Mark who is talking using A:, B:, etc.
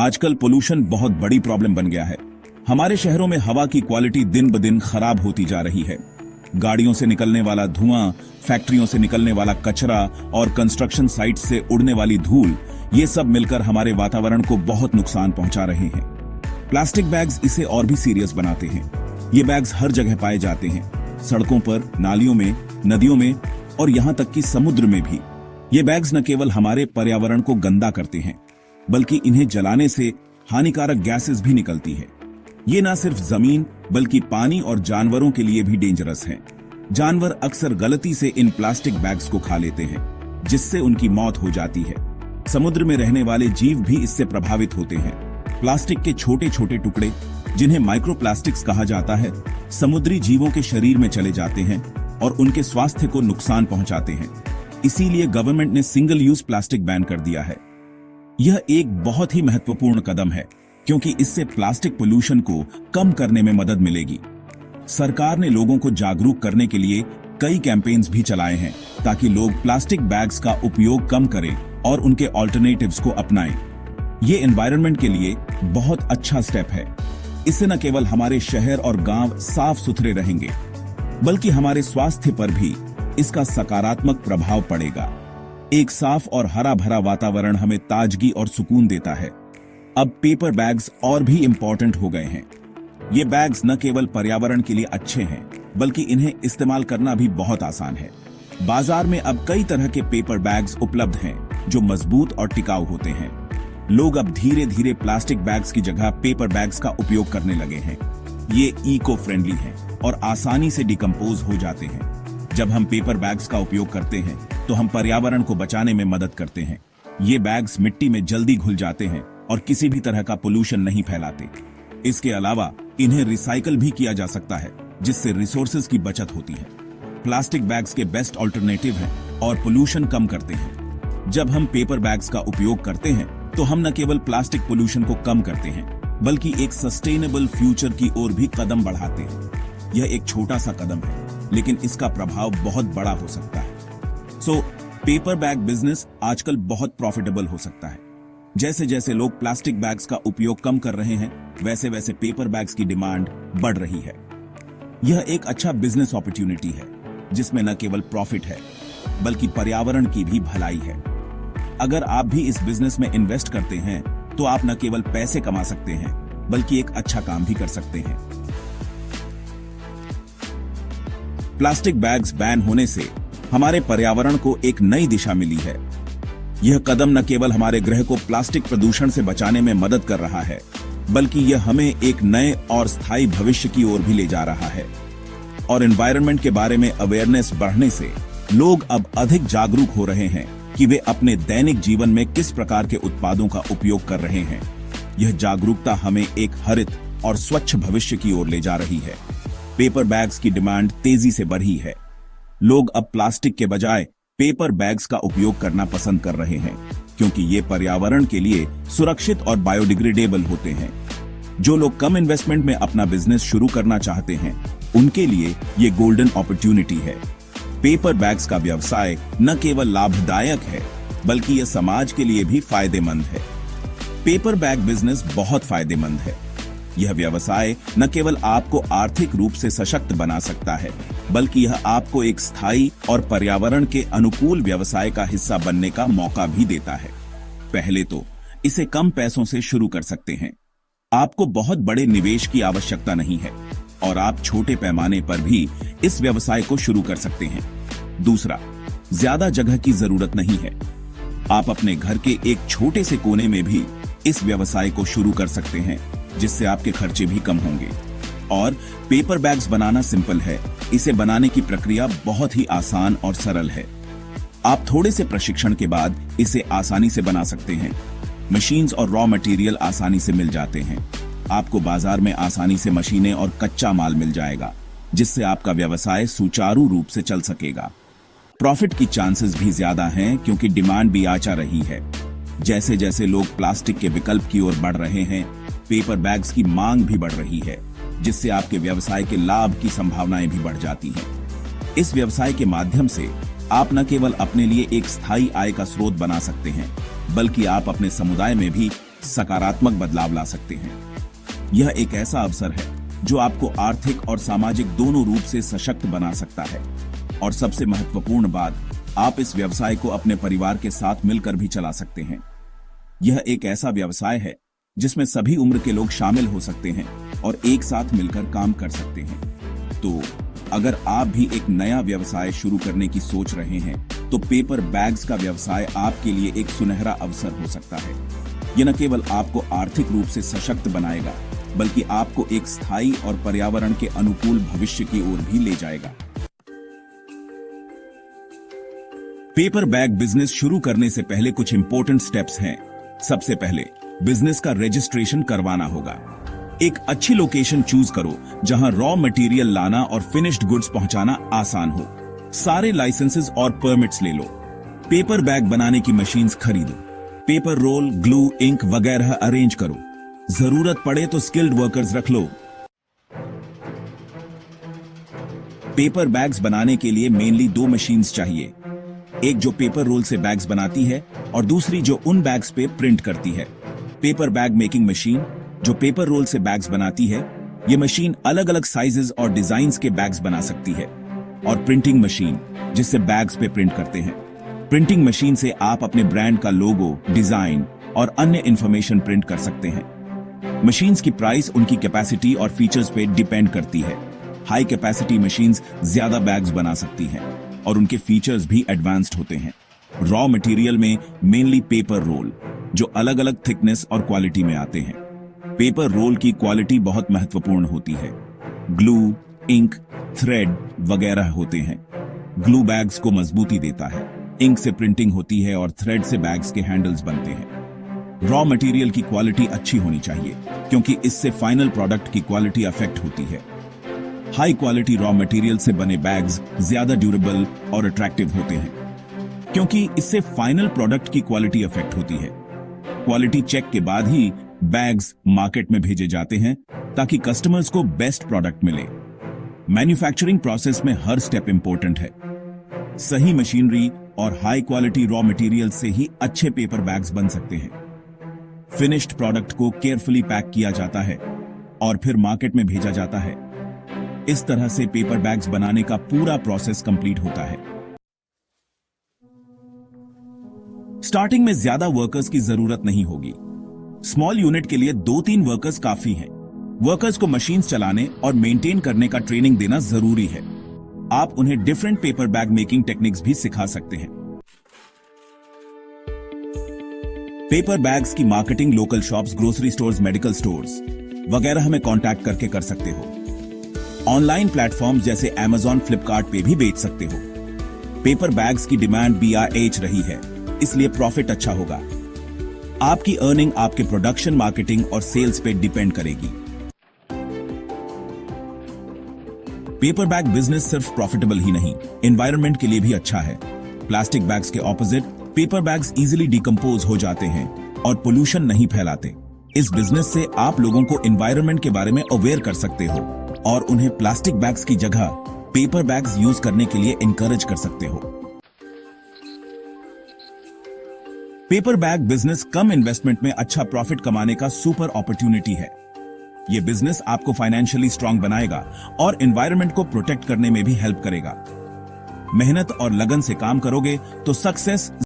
A: आजकल पोल्यूशन बहुत बड़ी प्रॉब्लम बन गया है। हमारे शहरों में हवा की क्वालिटी दिन ब दिन खराब होती जा रही है। गाड़ियों से निकलने वाला धुआं, फैक्ट्रियों से निकलने वाला कचरा और कंस्ट्रक्शन साइट से उड़ने वाली धूल, ये सब मिलकर हमारे वातावरण को बहुत नुकसान पहुंचा रहे हैं। प्लास्टिक बैग्स इसे और भी सीरियस बनाते हैं। ये बैग्स हर जगह पाए जाते हैं, सड़कों पर, नालियों में, नदियों में और यहाँ तक कि समुद्र में भी। ये बैग्स न केवल हमारे पर्यावरण को गंदा करते हैं, बल्कि इन्हें जलाने से हानिकारक गैसेस भी निकलती है। ये न सिर्फ जमीन बल्कि पानी और जानवरों के लिए भी डेंजरस है। जानवर अक्सर गलती से इन प्लास्टिक बैग्स को खा लेते हैं, जिससे उनकी मौत हो जाती है। समुद्र में रहने वाले जीव भी इससे प्रभावित होते हैं। प्लास्टिक के छोटे छोटे टुकड़े, जिन्हें माइक्रोप्लास्टिक्स कहा जाता है, समुद्री जीवों के शरीर में चले जाते हैं और उनके स्वास्थ्य को नुकसान पहुंचाते हैं। इसीलिए गवर्नमेंट ने सिंगल यूज प्लास्टिक बैन कर दिया है। यह एक बहुत ही महत्वपूर्ण कदम है, क्योंकि इससे प्लास्टिक पोल्यूशन को कम करने में मदद मिलेगी। सरकार ने लोगों को जागरूक करने के लिए कई कैंपेन्स भी चलाए हैं, ताकि लोग प्लास्टिक बैग्स का उपयोग कम करें और उनके ऑल्टरनेटिव्स को अपनाएं। ये एनवायरनमेंट के लिए बहुत अच्छा स्टेप है। इससे न केवल हमारे शहर और गांव साफ सुथरे रहेंगे, बल्कि हमारे स्वास्थ्य पर भी इसका सकारात्मक प्रभाव पड़ेगा। एक साफ और हरा भरा वातावरण हमें ताजगी और सुकून देता है। अब पेपर बैग्स और भी इंपॉर्टेंट हो गए हैं। ये बैग्स न केवल पर्यावरण के लिए अच्छे हैं, बल्कि इन्हें इस्तेमाल करना भी बहुत आसान है। बाजार में अब कई तरह के पेपर बैग्स उपलब्ध हैं, जो मजबूत और टिकाऊ होते हैं। लोग अब धीरे धीरे प्लास्टिक बैग्स की जगह पेपर बैग्स का उपयोग करने लगे हैं। ये इको फ्रेंडली हैं और आसानी से डिकम्पोज हो जाते हैं। जब हम पेपर बैग्स का उपयोग करते हैं, तो हम पर्यावरण को बचाने में मदद करते हैं। ये बैग्स मिट्टी में जल्दी घुल जाते हैं और किसी भी तरह का पोल्यूशन नहीं फैलाते। इसके अलावा इन्हें रिसाइकल भी किया जा सकता है, जिससे रिसोर्सेज की बचत होती है। प्लास्टिक बैग्स के बेस्ट ऑल्टरनेटिव हैं और पोल्यूशन कम करते हैं। जब हम पेपर बैग्स का उपयोग करते हैं, तो हम न केवल प्लास्टिक पोल्यूशन को कम करते हैं, बल्कि एक सस्टेनेबल फ्यूचर की ओर भी कदम बढ़ाते हैं। यह एक छोटा सा कदम है, लेकिन इसका प्रभाव बहुत बड़ा हो सकता है। पेपर बैग बिजनेस आजकल बहुत प्रॉफिटेबल हो सकता है। जैसे जैसे लोग प्लास्टिक बैग्स का उपयोग कम कर रहे हैं, वैसे वैसे पेपर बैग्स की डिमांड बढ़ रही है। यह एक अच्छा बिजनेस अपॉर्चुनिटी है, जिसमें न केवल प्रॉफिट है, बल्कि पर्यावरण की भी भलाई है। अगर आप भी इस बिजनेस में इन्वेस्ट करते हैं, तो आप न केवल पैसे कमा सकते हैं, बल्कि एक अच्छा काम भी कर सकते हैं। प्लास्टिक बैग्स बैन होने से हमारे पर्यावरण को एक नई दिशा मिली है। यह कदम न केवल हमारे ग्रह को प्लास्टिक प्रदूषण से बचाने में मदद कर रहा है, बल्कि यह हमें एक नए और स्थायी भविष्य की ओर भी ले जा रहा है। और एनवायरनमेंट के बारे में अवेयरनेस बढ़ने से लोग अब अधिक जागरूक हो रहे हैं कि वे अपने दैनिक जीवन में किस प्रकार के उत्पादों का उपयोग कर रहे हैं। यह जागरूकता हमें एक हरित और स्वच्छ भविष्य की ओर ले जा रही है। पेपर बैग्स की डिमांड तेजी से बढ़ी है। लोग अब प्लास्टिक के बजाय पेपर बैग्स का उपयोग करना पसंद कर रहे हैं, क्योंकि ये पर्यावरण के लिए सुरक्षित और बायोडिग्रेडेबल होते हैं। जो लोग कम इन्वेस्टमेंट में अपना बिजनेस शुरू करना चाहते हैं, उनके लिए ये गोल्डन अपॉर्चुनिटी है। पेपर बैग्स का व्यवसाय न केवल लाभदायक है, बल्कि यह समाज के लिए भी फायदेमंद है। पेपर बैग बिजनेस बहुत फायदेमंद है। यह व्यवसाय न केवल आपको आर्थिक रूप से सशक्त बना सकता है, बल्कि यह आपको एक स्थायी और पर्यावरण के अनुकूल व्यवसाय का हिस्सा बनने का मौका भी देता है। पहले तो इसे कम पैसों से शुरू कर सकते हैं। आपको बहुत बड़े निवेश की आवश्यकता नहीं है और आप छोटे पैमाने पर भी इस व्यवसाय को शुरू कर सकते हैं। दूसरा, ज्यादा जगह की जरूरत नहीं है। आप अपने घर के एक छोटे से कोने में भी इस व्यवसाय को शुरू कर सकते हैं, जिससे आपके खर्चे भी कम होंगे। और पेपर बैग्स बनाना सिंपल है। इसे बनाने की प्रक्रिया बहुत ही आसान और सरल है। आप थोड़े से प्रशिक्षण के बाद इसे आसानी से बना सकते हैं। मशीन्स और रॉ मटेरियल आसानी से मिल जाते हैं। आपको बाजार में आसानी से मशीनें और कच्चा माल मिल जाएगा, जिससे आपका व्यवसाय सुचारू रूप से चल सकेगा। प्रॉफिट की चांसेस भी ज्यादा हैं, क्योंकि डिमांड भी आचा रही है। जैसे जैसे लोग प्लास्टिक के विकल्प की ओर बढ़ रहे हैं, पेपर बैग्स की मांग भी बढ़ रही है, जिससे आपके व्यवसाय के लाभ की संभावनाएं भी बढ़ जाती हैं। इस व्यवसाय के माध्यम से आप न केवल अपने लिए एक स्थायी आय का स्रोत बना सकते हैं, बल्कि आप अपने समुदाय में भी सकारात्मक बदलाव ला सकते हैं। यह एक ऐसा अवसर है जो आपको आर्थिक और सामाजिक दोनों रूप से सशक्त बना सकता है। और सबसे महत्वपूर्ण बात, आप इस व्यवसाय को अपने परिवार के साथ मिलकर भी चला सकते हैं। यह एक ऐसा व्यवसाय है जिसमें सभी उम्र के लोग शामिल हो सकते हैं और एक साथ मिलकर काम कर सकते हैं। तो अगर आप भी एक नया व्यवसाय शुरू करने की सोच रहे हैं तो पेपर बैग्स का व्यवसाय आपके लिए एक सुनहरा अवसर हो सकता है। यह न केवल आपको आर्थिक रूप से सशक्त बनाएगा, बल्कि आपको एक स्थायी और पर्यावरण के अनुकूल भविष्य की ओर भी ले जाएगा। पेपर बैग बिजनेस शुरू करने से पहले कुछ इंपॉर्टेंट स्टेप्स हैं। सबसे पहले बिजनेस का रजिस्ट्रेशन करवाना होगा। एक अच्छी लोकेशन चूज करो जहां रॉ मटेरियल लाना और फिनिश्ड गुड्स पहुंचाना आसान हो। सारे लाइसेंसेस और परमिट्स ले लो। पेपर बैग बनाने की मशीन्स खरीदो। पेपर रोल, ग्लू, इंक वगैरह अरेंज करो। जरूरत पड़े तो स्किल्ड वर्कर्स रख लो। पेपर बैग्स बनाने के लिए मेनली 2 मशीन्स चाहिए। एक जो पेपर रोल से बैग्स बनाती है और दूसरी जो उन बैग्स पे प्रिंट करती है। पेपर बैग मेकिंग मशीन जो पेपर रोल से बैग्स बनाती है, ये मशीन अलग अलग साइजेस और डिजाइन्स के बैग्स बना सकती है। और प्रिंटिंग मशीन जिससे बैग्स पे प्रिंट करते हैं। प्रिंटिंग मशीन से आप अपने ब्रांड का लोगो, डिजाइन और अन्य इंफॉर्मेशन प्रिंट कर सकते हैं। मशीन्स की प्राइस उनकी कैपेसिटी और फीचर्स पे डिपेंड करती है। हाई कैपेसिटी मशीन्स ज्यादा बैग्स बना सकती हैं और उनके फीचर्स भी एडवांस्ड होते हैं। रॉ मटेरियल में मेनली पेपर रोल जो अलग अलग थिकनेस और क्वालिटी में आते हैं। पेपर रोल की क्वालिटी बहुत महत्वपूर्ण होती है। ग्लू, इंक, थ्रेड वगैरह होते हैं। ग्लू बैग्स को मजबूती देता है, इंक से प्रिंटिंग होती है और थ्रेड से बैग्स के हैंडल्स बनते हैं। रॉ मटेरियल की क्वालिटी अच्छी होनी चाहिए क्योंकि इससे फाइनल प्रोडक्ट की क्वालिटी अफेक्ट होती है। हाई क्वालिटी रॉ मटेरियल से बने बैग्स ज्यादा ड्यूरेबल और अट्रैक्टिव होते हैं क्योंकि इससे फाइनल प्रोडक्ट की क्वालिटी अफेक्ट होती है। क्वालिटी चेक के बाद ही बैग्स मार्केट में भेजे जाते हैं ताकि कस्टमर्स को बेस्ट प्रोडक्ट मिले। मैन्युफैक्चरिंग प्रोसेस में हर स्टेप इंपॉर्टेंट है। सही मशीनरी और हाई क्वालिटी रॉ मटेरियल से ही अच्छे पेपर बैग्स बन सकते हैं। फिनिश्ड प्रोडक्ट को केयरफुली पैक किया जाता है और फिर मार्केट में भेजा जाता है। इस तरह से पेपर बैग्स बनाने का पूरा प्रोसेस कंप्लीट होता है। स्टार्टिंग में ज्यादा वर्कर्स की जरूरत नहीं होगी। स्मॉल यूनिट के लिए 2-3 वर्कर्स काफी हैं। वर्कर्स को मशीन्स चलाने और मेंटेन करने का ट्रेनिंग देना जरूरी है। आप उन्हें different paper bag making techniques भी सिखा सकते हैं। पेपर बैग्स की marketing local shops, grocery stores, medical stores वगैरह में कांटेक्ट करके कर सकते हो। ऑनलाइन प्लेटफॉर्म्स जैसे Amazon, फ्लिपकार्ट पे भी बेच सकते हो। पेपर बैग्स की डिमांड BRH रही है, इसलिए प्रॉफिट अच्छा होगा। आपकी अर्निंग आपके प्रोडक्शन, मार्केटिंग और सेल्स पे डिपेंड करेगी। पेपर बैग बिजनेस सिर्फ प्रॉफिटेबल ही नहीं, एनवायरनमेंट के लिए भी अच्छा है। प्लास्टिक बैग्स के opposite paper bags easily decompose हो जाते हैं और पोल्यूशन नहीं फैलाते। इस बिजनेस से आप लोगों को एनवायरनमेंट के बारे में अवेयर कर सकते हो और उन्हें प्लास्टिक बैग्स की जगह पेपर बैग्स यूज करने के लिए इनकरेज कर सकते हो। पेपर बैग बिजनेस कम इन्वेस्टमेंट में अच्छा प्रॉफिट कमाने का सुपर अपॉर्चुनिटी है। यह बिजनेस आपको फाइनेंशियली स्ट्रांग बनाएगा और एनवायरनमेंट को प्रोटेक्ट करने में भी हेल्प करेगा। मेहनत और लगन से काम करोगे तो सक्सेस